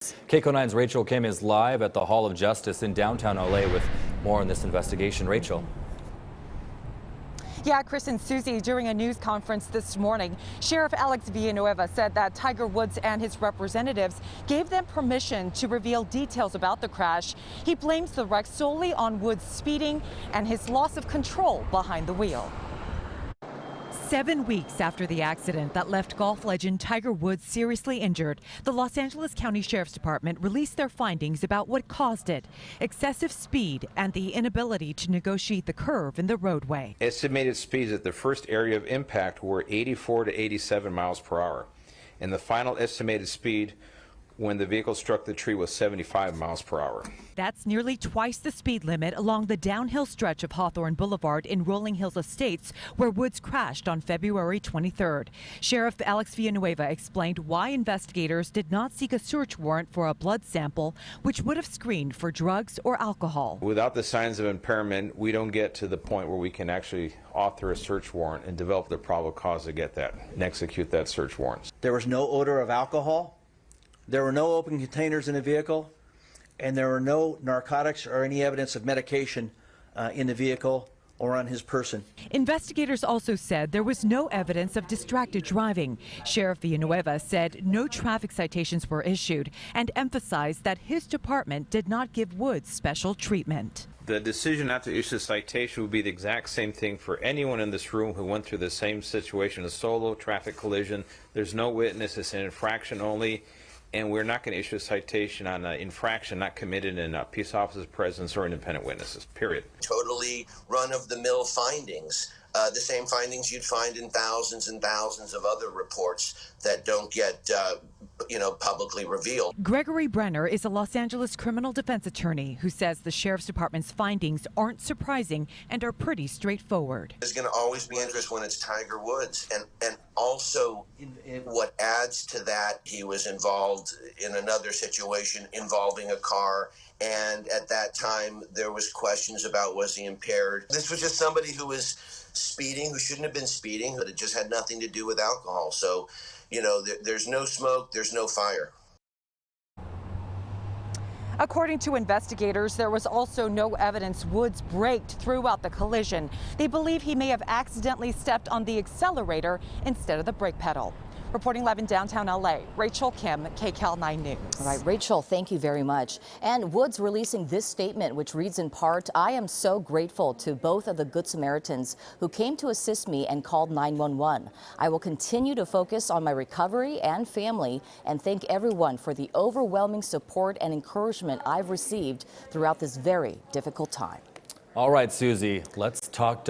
KCO 9's Rachel Kim is live at the Hall of Justice in downtown LA with more on this investigation. Rachel. Yeah, Chris and Susie, during a news conference this morning, Sheriff Alex Villanueva said that Tiger Woods and his representatives gave them permission to reveal details about the crash. He blames the wreck solely on Woods' speeding and his loss of control behind the wheel. 7 weeks after the accident that left golf legend Tiger Woods seriously injured, the Los Angeles County Sheriff's Department released their findings about what caused it: excessive speed and the inability to negotiate the curve in the roadway. Estimated speeds at the first area of impact were 84 to 87 miles per hour, and the final estimated speed when the vehicle struck the tree was 75 miles per hour. That's nearly twice the speed limit along the downhill stretch of Hawthorne Boulevard in Rolling Hills Estates, where Woods crashed on February 23rd. Sheriff Alex Villanueva explained why investigators did not seek a search warrant for a blood sample, which would have screened for drugs or alcohol. Without the signs of impairment, we don't get to the point where we can actually author a search warrant and develop the probable cause to get that and execute that search warrant. There was no odor of alcohol. There were no open containers in the vehicle, and there were no narcotics or any evidence of medication in the vehicle or on his person. Investigators also said there was no evidence of distracted driving. Sheriff Villanueva said no traffic citations were issued and emphasized that his department did not give Woods special treatment. The decision not to issue a citation would be the exact same thing for anyone in this room who went through the same situation, a solo traffic collision. There's no witness, it's an infraction only. And we're not going to issue a citation on an infraction not committed in a peace officer's presence or independent witnesses, period. Totally run-of-the-mill findings, the same findings you'd find in thousands and thousands of other reports that don't get publicly revealed. Gregory Brenner is a Los Angeles criminal defense attorney who says the Sheriff's Department's findings aren't surprising and are pretty straightforward. There's going to always be interest when it's Tiger Woods, and also what adds to that, he was involved in another situation involving a car, and at that time there was questions about was he impaired. This was just somebody who was speeding, who shouldn't have been speeding, but it just had nothing to do with alcohol. So, there's no smoke, there's no fire. According to investigators, there was also no evidence Woods braked throughout the collision. They believe he may have accidentally stepped on the accelerator instead of the brake pedal. Reporting live in downtown LA, Rachel Kim, KCAL 9 News. All right, Rachel, thank you very much. And Woods releasing this statement, which reads in part, "I am so grateful to both of the Good Samaritans who came to assist me and called 911. I will continue to focus on my recovery and family and thank everyone for the overwhelming support and encouragement I've received throughout this very difficult time." All right, Susie, let's talk